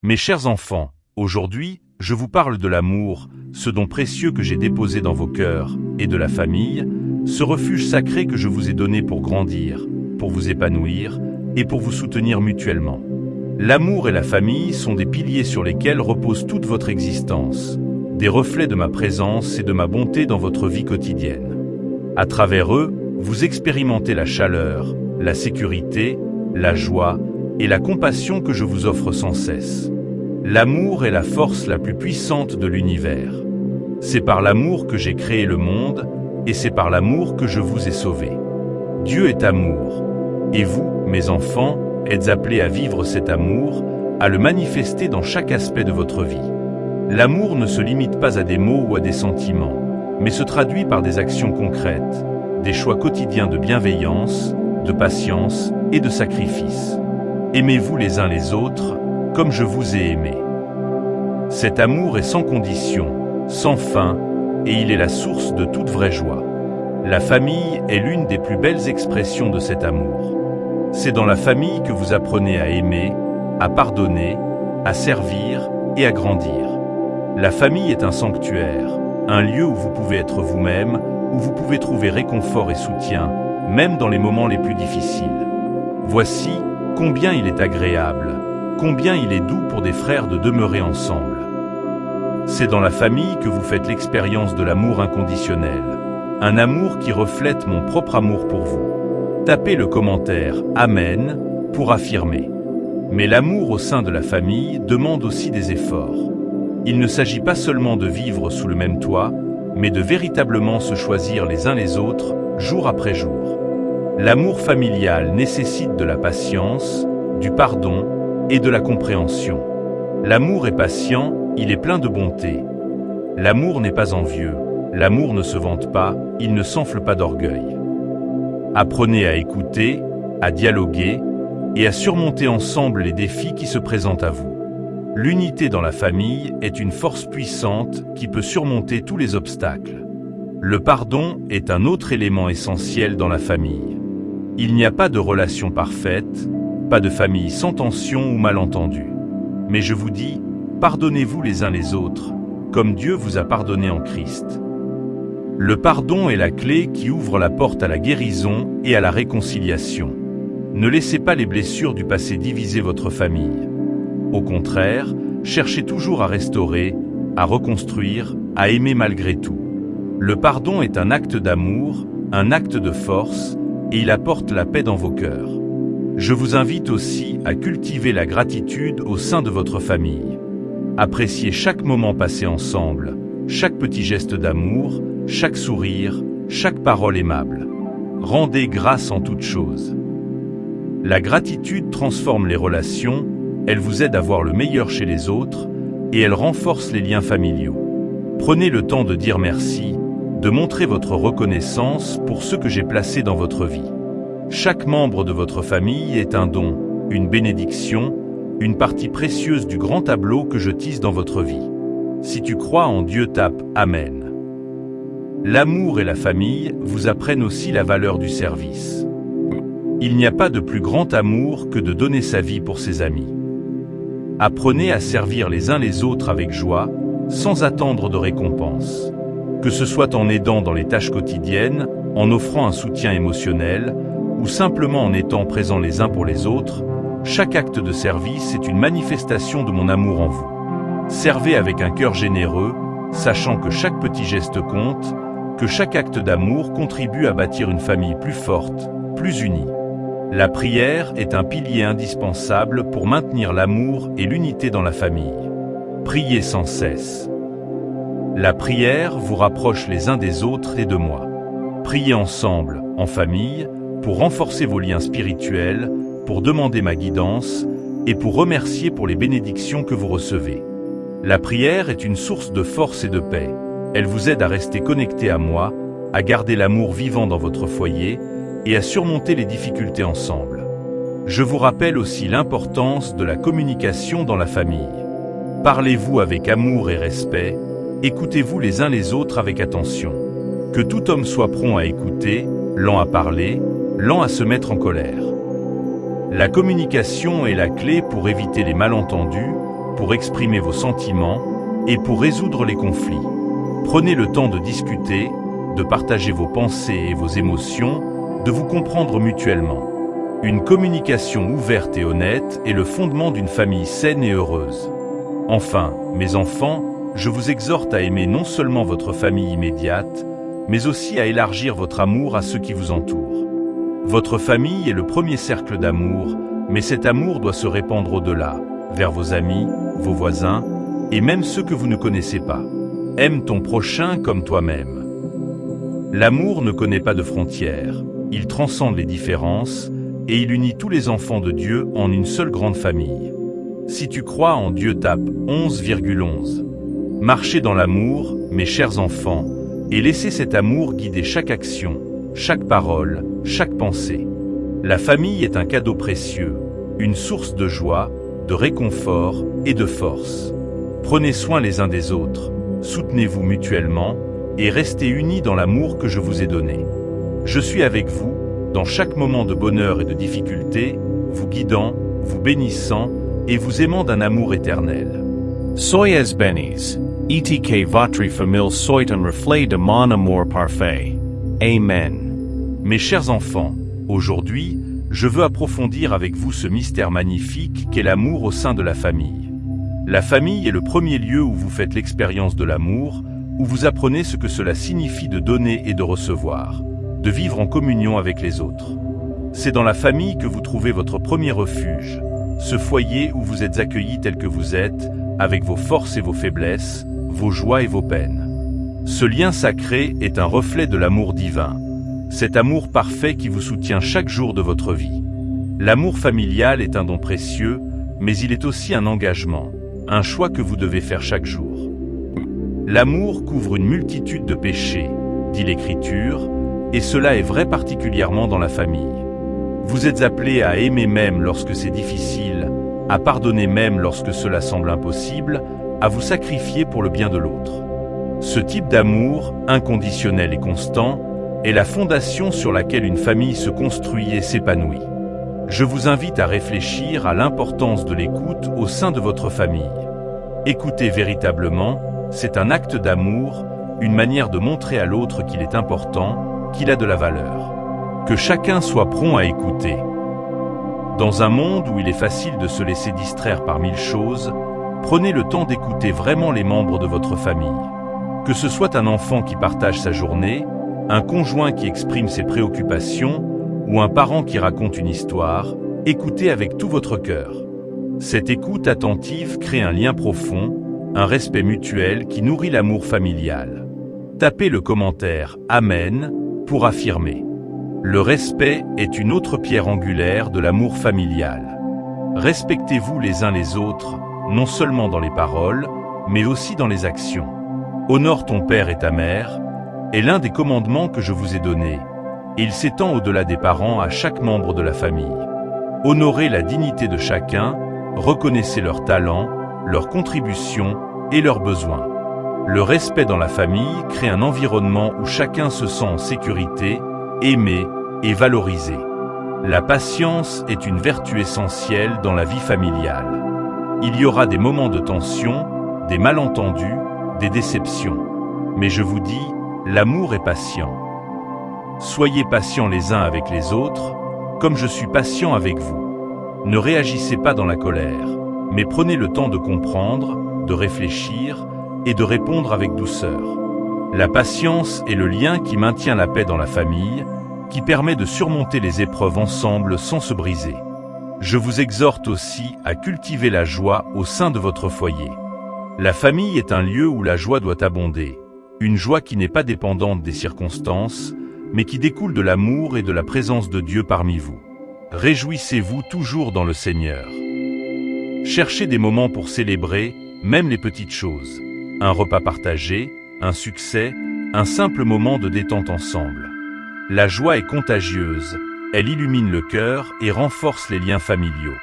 Mes chers enfants, aujourd'hui, je vous parle de l'amour, ce don précieux que j'ai déposé dans vos cœurs, et de la famille, ce refuge sacré que je vous ai donné pour grandir, pour vous épanouir et pour vous soutenir mutuellement. L'amour et la famille sont des piliers sur lesquels repose toute votre existence, des reflets de ma présence et de ma bonté dans votre vie quotidienne. À travers eux, vous expérimentez la chaleur, la sécurité, la joie et la compassion que je vous offre sans cesse. L'amour est la force la plus puissante de l'univers. C'est par l'amour que j'ai créé le monde et c'est par l'amour que je vous ai sauvés. Dieu est amour. Et vous, mes enfants, êtes appelés à vivre cet amour, à le manifester dans chaque aspect de votre vie. L'amour ne se limite pas à des mots ou à des sentiments, mais se traduit par des actions concrètes, des choix quotidiens de bienveillance, de patience et de sacrifice. Aimez-vous les uns les autres, comme je vous ai aimé. Cet amour est sans condition, sans fin, et il est la source de toute vraie joie. La famille est l'une des plus belles expressions de cet amour. C'est dans la famille que vous apprenez à aimer, à pardonner, à servir et à grandir. La famille est un sanctuaire, un lieu où vous pouvez être vous-même, où vous pouvez trouver réconfort et soutien, même dans les moments les plus difficiles. Voici combien il est agréable, combien il est doux pour des frères de demeurer ensemble. C'est dans la famille que vous faites l'expérience de l'amour inconditionnel, un amour qui reflète mon propre amour pour vous. Tapez le commentaire « Amen » pour affirmer. Mais l'amour au sein de la famille demande aussi des efforts. Il ne s'agit pas seulement de vivre sous le même toit, mais de véritablement se choisir les uns les autres, jour après jour. L'amour familial nécessite de la patience, du pardon et de la compréhension. L'amour est patient, il est plein de bonté. L'amour n'est pas envieux, l'amour ne se vante pas, il ne s'enfle pas d'orgueil. Apprenez à écouter, à dialoguer et à surmonter ensemble les défis qui se présentent à vous. L'unité dans la famille est une force puissante qui peut surmonter tous les obstacles. Le pardon est un autre élément essentiel dans la famille. Il n'y a pas de relation parfaite, pas de famille sans tension ou malentendu. Mais je vous dis, pardonnez-vous les uns les autres, comme Dieu vous a pardonné en Christ. Le pardon est la clé qui ouvre la porte à la guérison et à la réconciliation. Ne laissez pas les blessures du passé diviser votre famille. Au contraire, cherchez toujours à restaurer, à reconstruire, à aimer malgré tout. Le pardon est un acte d'amour, un acte de force, et il apporte la paix dans vos cœurs. Je vous invite aussi à cultiver la gratitude au sein de votre famille. Appréciez chaque moment passé ensemble, chaque petit geste d'amour, chaque sourire, chaque parole aimable. Rendez grâce en toutes choses. La gratitude transforme les relations, elle vous aide à voir le meilleur chez les autres et elle renforce les liens familiaux. Prenez le temps de dire merci, de montrer votre reconnaissance pour ce que j'ai placé dans votre vie. Chaque membre de votre famille est un don, une bénédiction, une partie précieuse du grand tableau que je tisse dans votre vie. Si tu crois en Dieu, tape « Amen ». L'amour et la famille vous apprennent aussi la valeur du service. Il n'y a pas de plus grand amour que de donner sa vie pour ses amis. Apprenez à servir les uns les autres avec joie, sans attendre de récompense. Que ce soit en aidant dans les tâches quotidiennes, en offrant un soutien émotionnel, ou simplement en étant présents les uns pour les autres, chaque acte de service est une manifestation de mon amour en vous. Servez avec un cœur généreux, sachant que chaque petit geste compte, que chaque acte d'amour contribue à bâtir une famille plus forte, plus unie. La prière est un pilier indispensable pour maintenir l'amour et l'unité dans la famille. Priez sans cesse. La prière vous rapproche les uns des autres et de moi. Priez ensemble, en famille, pour renforcer vos liens spirituels, pour demander ma guidance et pour remercier pour les bénédictions que vous recevez. La prière est une source de force et de paix. Elle vous aide à rester connecté à moi, à garder l'amour vivant dans votre foyer et à surmonter les difficultés ensemble. Je vous rappelle aussi l'importance de la communication dans la famille. Parlez-vous avec amour et respect, écoutez-vous les uns les autres avec attention. Que tout homme soit prompt à écouter, lent à parler, lent à se mettre en colère. La communication est la clé pour éviter les malentendus, pour exprimer vos sentiments et pour résoudre les conflits. Prenez le temps de discuter, de partager vos pensées et vos émotions, de vous comprendre mutuellement. Une communication ouverte et honnête est le fondement d'une famille saine et heureuse. Enfin, mes enfants, je vous exhorte à aimer non seulement votre famille immédiate, mais aussi à élargir votre amour à ceux qui vous entourent. Votre famille est le premier cercle d'amour, mais cet amour doit se répandre au-delà, vers vos amis, vos voisins, et même ceux que vous ne connaissez pas. Aime ton prochain comme toi-même. L'amour ne connaît pas de frontières, il transcende les différences, et il unit tous les enfants de Dieu en une seule grande famille. Si tu crois en Dieu, tape 11,11. Marchez dans l'amour, mes chers enfants, et laissez cet amour guider chaque action, chaque parole, chaque pensée. La famille est un cadeau précieux, une source de joie, de réconfort et de force. Prenez soin les uns des autres, soutenez-vous mutuellement et restez unis dans l'amour que je vous ai donné. Je suis avec vous, dans chaque moment de bonheur et de difficulté, vous guidant, vous bénissant et vous aimant d'un amour éternel. Soyez bénis, et votre famille soit un reflet de mon amour parfait. Amen. Mes chers enfants, aujourd'hui, je veux approfondir avec vous ce mystère magnifique qu'est l'amour au sein de la famille. La famille est le premier lieu où vous faites l'expérience de l'amour, où vous apprenez ce que cela signifie de donner et de recevoir, de vivre en communion avec les autres. C'est dans la famille que vous trouvez votre premier refuge, ce foyer où vous êtes accueillis tel que vous êtes, avec vos forces et vos faiblesses, vos joies et vos peines. Ce lien sacré est un reflet de l'amour divin, cet amour parfait qui vous soutient chaque jour de votre vie. L'amour familial est un don précieux, mais il est aussi un engagement, un choix que vous devez faire chaque jour. L'amour couvre une multitude de péchés, dit l'Écriture, et cela est vrai particulièrement dans la famille. Vous êtes appelés à aimer même lorsque c'est difficile, à pardonner même lorsque cela semble impossible, à vous sacrifier pour le bien de l'autre. Ce type d'amour, inconditionnel et constant, est la fondation sur laquelle une famille se construit et s'épanouit. Je vous invite à réfléchir à l'importance de l'écoute au sein de votre famille. Écouter véritablement, c'est un acte d'amour, une manière de montrer à l'autre qu'il est important, qu'il a de la valeur. Que chacun soit prompt à écouter. Dans un monde où il est facile de se laisser distraire par mille choses, prenez le temps d'écouter vraiment les membres de votre famille. Que ce soit un enfant qui partage sa journée, un conjoint qui exprime ses préoccupations ou un parent qui raconte une histoire, écoutez avec tout votre cœur. Cette écoute attentive crée un lien profond, un respect mutuel qui nourrit l'amour familial. Tapez le commentaire « Amen » pour affirmer. Le respect est une autre pierre angulaire de l'amour familial. Respectez-vous les uns les autres, non seulement dans les paroles, mais aussi dans les actions. Honore ton père et ta mère est l'un des commandements que je vous ai donnés, et il s'étend au-delà des parents à chaque membre de la famille. Honorez la dignité de chacun, reconnaissez leurs talents, leurs contributions et leurs besoins. Le respect dans la famille crée un environnement où chacun se sent en sécurité, aimé et valorisé. La patience est une vertu essentielle dans la vie familiale. Il y aura des moments de tension, des malentendus, des déceptions. Mais je vous dis, l'amour est patient. Soyez patients les uns avec les autres, comme je suis patient avec vous. Ne réagissez pas dans la colère, mais prenez le temps de comprendre, de réfléchir et de répondre avec douceur. La patience est le lien qui maintient la paix dans la famille, qui permet de surmonter les épreuves ensemble sans se briser. Je vous exhorte aussi à cultiver la joie au sein de votre foyer. La famille est un lieu où la joie doit abonder, une joie qui n'est pas dépendante des circonstances, mais qui découle de l'amour et de la présence de Dieu parmi vous. Réjouissez-vous toujours dans le Seigneur. Cherchez des moments pour célébrer, même les petites choses. Un repas partagé, un succès, un simple moment de détente ensemble. La joie est contagieuse, elle illumine le cœur et renforce les liens familiaux.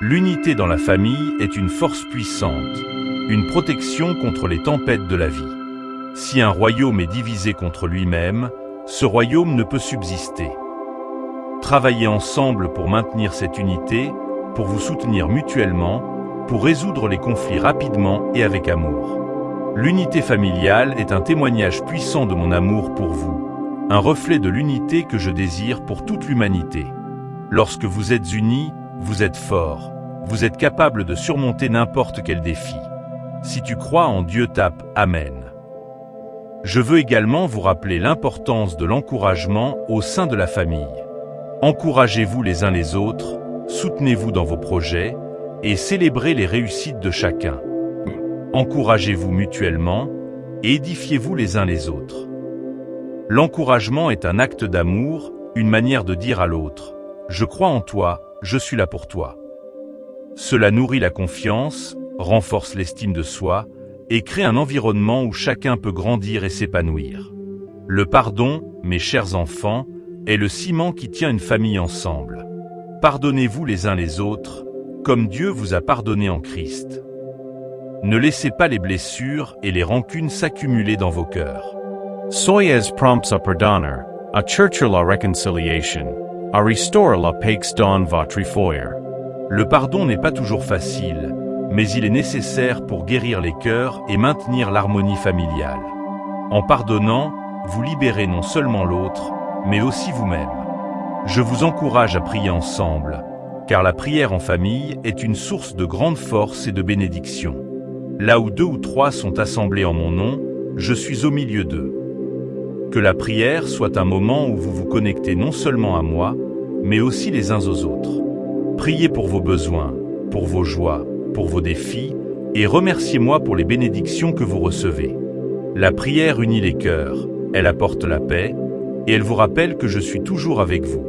L'unité dans la famille est une force puissante, une protection contre les tempêtes de la vie. Si un royaume est divisé contre lui-même, ce royaume ne peut subsister. Travaillez ensemble pour maintenir cette unité, pour vous soutenir mutuellement, pour résoudre les conflits rapidement et avec amour. L'unité familiale est un témoignage puissant de mon amour pour vous, un reflet de l'unité que je désire pour toute l'humanité. Lorsque vous êtes unis, vous êtes forts, vous êtes capables de surmonter n'importe quel défi. Si tu crois en Dieu, tape Amen. Je veux également vous rappeler l'importance de l'encouragement au sein de la famille. Encouragez-vous les uns les autres, soutenez-vous dans vos projets et célébrez les réussites de chacun. Encouragez-vous mutuellement et édifiez-vous les uns les autres. L'encouragement est un acte d'amour, une manière de dire à l'autre « Je crois en toi, je suis là pour toi ». Cela nourrit la confiance, renforce l'estime de soi et crée un environnement où chacun peut grandir et s'épanouir. Le pardon, mes chers enfants, est le ciment qui tient une famille ensemble. Pardonnez-vous les uns les autres, comme Dieu vous a pardonné en Christ. Ne laissez pas les blessures et les rancunes s'accumuler dans vos cœurs. Soyez prompts à pardonner, à chercher la réconciliation, à restaurer la paix dans votre foyer. Le pardon n'est pas toujours facile, mais il est nécessaire pour guérir les cœurs et maintenir l'harmonie familiale. En pardonnant, vous libérez non seulement l'autre, mais aussi vous-même. Je vous encourage à prier ensemble, car la prière en famille est une source de grande force et de bénédiction. Là où 2 ou 3 sont assemblés en mon nom, je suis au milieu d'eux. Que la prière soit un moment où vous vous connectez non seulement à moi, mais aussi les uns aux autres. Priez pour vos besoins, pour vos joies, pour vos défis, et remerciez-moi pour les bénédictions que vous recevez. La prière unit les cœurs, elle apporte la paix, et elle vous rappelle que je suis toujours avec vous.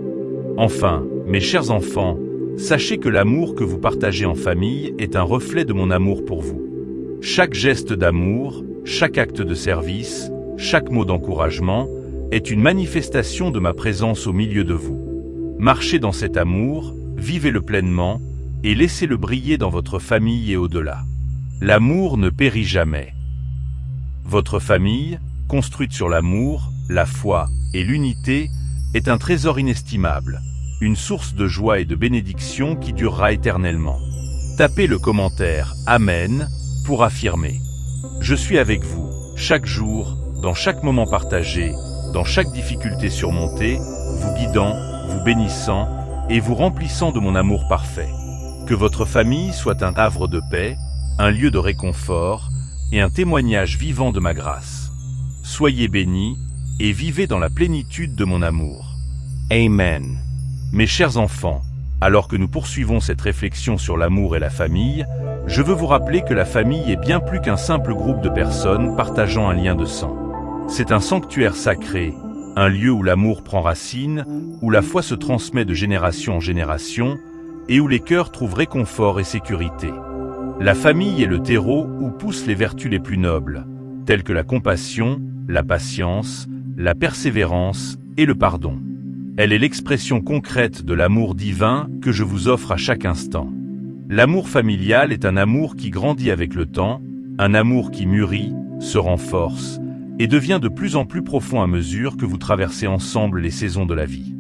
Enfin, mes chers enfants, sachez que l'amour que vous partagez en famille est un reflet de mon amour pour vous. Chaque geste d'amour, chaque acte de service, chaque mot d'encouragement est une manifestation de ma présence au milieu de vous. Marchez dans cet amour, vivez-le pleinement et laissez-le briller dans votre famille et au-delà. L'amour ne périt jamais. Votre famille, construite sur l'amour, la foi et l'unité, est un trésor inestimable, une source de joie et de bénédiction qui durera éternellement. Tapez le commentaire « Amen » pour affirmer. Je suis avec vous, chaque jour, dans chaque moment partagé, dans chaque difficulté surmontée, vous guidant, vous bénissant et vous remplissant de mon amour parfait. Que votre famille soit un havre de paix, un lieu de réconfort et un témoignage vivant de ma grâce. Soyez bénis et vivez dans la plénitude de mon amour. Amen. Mes chers enfants, alors que nous poursuivons cette réflexion sur l'amour et la famille, je veux vous rappeler que la famille est bien plus qu'un simple groupe de personnes partageant un lien de sang. C'est un sanctuaire sacré, un lieu où l'amour prend racine, où la foi se transmet de génération en génération et où les cœurs trouvent réconfort et sécurité. La famille est le terreau où poussent les vertus les plus nobles, telles que la compassion, la patience, la persévérance et le pardon. Elle est l'expression concrète de l'amour divin que je vous offre à chaque instant. L'amour familial est un amour qui grandit avec le temps, un amour qui mûrit, se renforce et devient de plus en plus profond à mesure que vous traversez ensemble les saisons de la vie.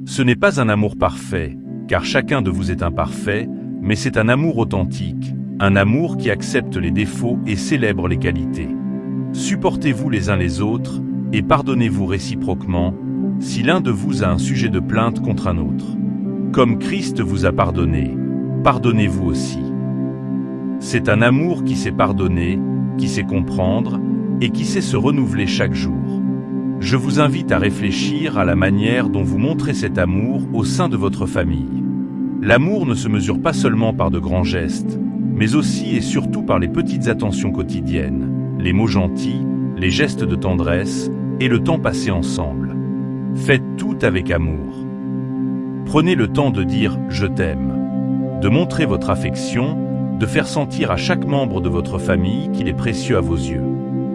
Ce n'est pas un amour parfait, car chacun de vous est imparfait, mais c'est un amour authentique, un amour qui accepte les défauts et célèbre les qualités. Supportez-vous les uns les autres et pardonnez-vous réciproquement si l'un de vous a un sujet de plainte contre un autre. Comme Christ vous a pardonné, pardonnez-vous aussi. C'est un amour qui sait pardonner, qui sait comprendre et qui sait se renouveler chaque jour. Je vous invite à réfléchir à la manière dont vous montrez cet amour au sein de votre famille. L'amour ne se mesure pas seulement par de grands gestes, mais aussi et surtout par les petites attentions quotidiennes, les mots gentils, les gestes de tendresse et le temps passé ensemble. Faites tout avec amour. Prenez le temps de dire « je t'aime », de montrer votre affection, de faire sentir à chaque membre de votre famille qu'il est précieux à vos yeux.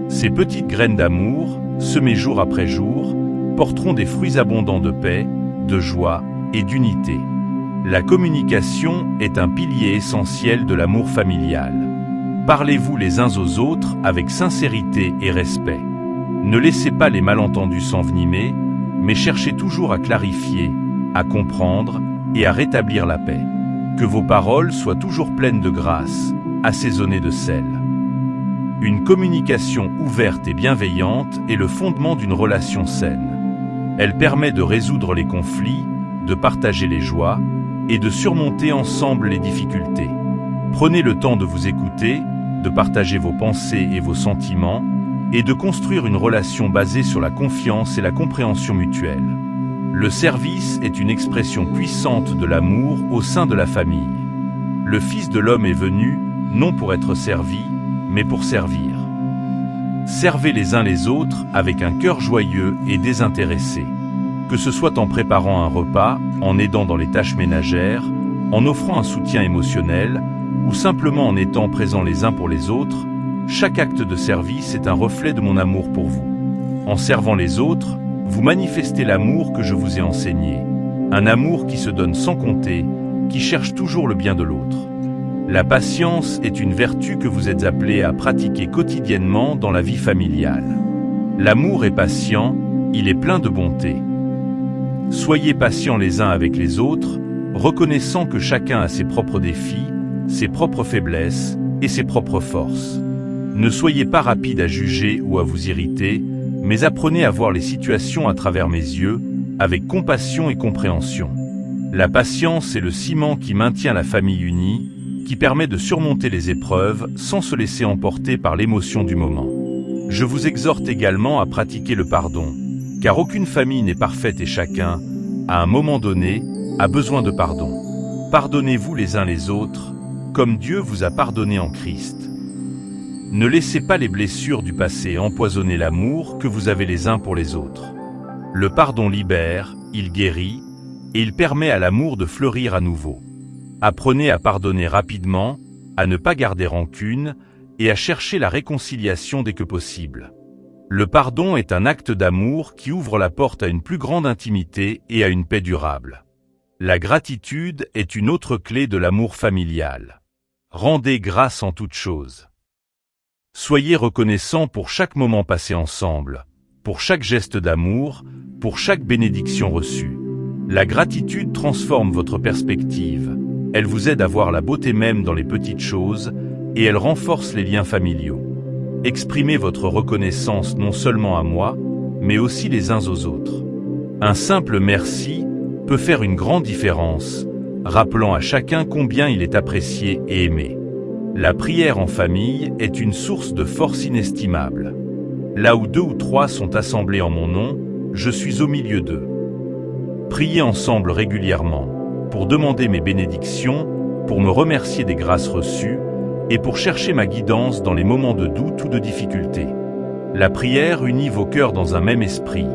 Ces petites graines d'amour, semées jour après jour, porteront des fruits abondants de paix, de joie et d'unité. La communication est un pilier essentiel de l'amour familial. Parlez-vous les uns aux autres avec sincérité et respect. Ne laissez pas les malentendus s'envenimer, mais cherchez toujours à clarifier, à comprendre et à rétablir la paix. Que vos paroles soient toujours pleines de grâce, assaisonnées de sel. Une communication ouverte et bienveillante est le fondement d'une relation saine. Elle permet de résoudre les conflits, de partager les joies et de surmonter ensemble les difficultés. Prenez le temps de vous écouter, de partager vos pensées et vos sentiments, et de construire une relation basée sur la confiance et la compréhension mutuelle. Le service est une expression puissante de l'amour au sein de la famille. Le Fils de l'homme est venu, non pour être servi, mais pour servir. Servez les uns les autres avec un cœur joyeux et désintéressé. Que ce soit en préparant un repas, en aidant dans les tâches ménagères, en offrant un soutien émotionnel, ou simplement en étant présents les uns pour les autres, chaque acte de service est un reflet de mon amour pour vous. En servant les autres, vous manifestez l'amour que je vous ai enseigné. Un amour qui se donne sans compter, qui cherche toujours le bien de l'autre. La patience est une vertu que vous êtes appelés à pratiquer quotidiennement dans la vie familiale. L'amour est patient, il est plein de bonté. Soyez patients les uns avec les autres, reconnaissant que chacun a ses propres défis, ses propres faiblesses et ses propres forces. Ne soyez pas rapides à juger ou à vous irriter, mais apprenez à voir les situations à travers mes yeux, avec compassion et compréhension. La patience est le ciment qui maintient la famille unie, qui permet de surmonter les épreuves sans se laisser emporter par l'émotion du moment. Je vous exhorte également à pratiquer le pardon, car aucune famille n'est parfaite et chacun, à un moment donné, a besoin de pardon. Pardonnez-vous les uns les autres, comme Dieu vous a pardonné en Christ. Ne laissez pas les blessures du passé empoisonner l'amour que vous avez les uns pour les autres. Le pardon libère, il guérit, et il permet à l'amour de fleurir à nouveau. Apprenez à pardonner rapidement, à ne pas garder rancune, et à chercher la réconciliation dès que possible. Le pardon est un acte d'amour qui ouvre la porte à une plus grande intimité et à une paix durable. La gratitude est une autre clé de l'amour familial. Rendez grâce en toutes choses. Soyez reconnaissants pour chaque moment passé ensemble, pour chaque geste d'amour, pour chaque bénédiction reçue. La gratitude transforme votre perspective. Elle vous aide à voir la beauté même dans les petites choses et elle renforce les liens familiaux. Exprimez votre reconnaissance non seulement à moi, mais aussi les uns aux autres. Un simple merci peut faire une grande différence, rappelant à chacun combien il est apprécié et aimé. La prière en famille est une source de force inestimable. Là où 2 ou 3 sont assemblés en mon nom, je suis au milieu d'eux. Priez ensemble régulièrement, pour demander mes bénédictions, pour me remercier des grâces reçues, et pour chercher ma guidance dans les moments de doute ou de difficulté. La prière unit vos cœurs dans un même esprit,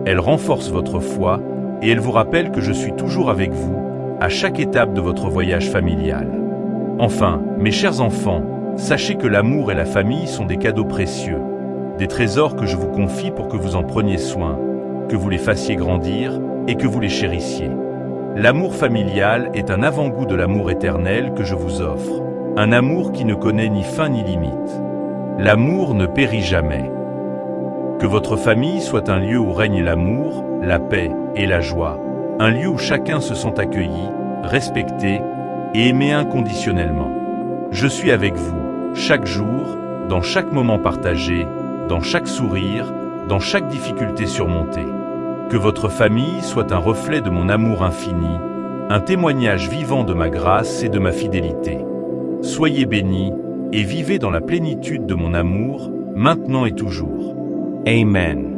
elle renforce votre foi, et elle vous rappelle que je suis toujours avec vous, à chaque étape de votre voyage familial. Enfin, mes chers enfants, sachez que l'amour et la famille sont des cadeaux précieux, des trésors que je vous confie pour que vous en preniez soin, que vous les fassiez grandir et que vous les chérissiez. L'amour familial est un avant-goût de l'amour éternel que je vous offre, un amour qui ne connaît ni fin ni limite. L'amour ne périt jamais. Que votre famille soit un lieu où règne l'amour, la paix et la joie, un lieu où chacun se sent accueilli, respecté et aimé inconditionnellement. Je suis avec vous, chaque jour, dans chaque moment partagé, dans chaque sourire, dans chaque difficulté surmontée. Que votre famille soit un reflet de mon amour infini, un témoignage vivant de ma grâce et de ma fidélité. Soyez bénis et vivez dans la plénitude de mon amour, maintenant et toujours. Amen.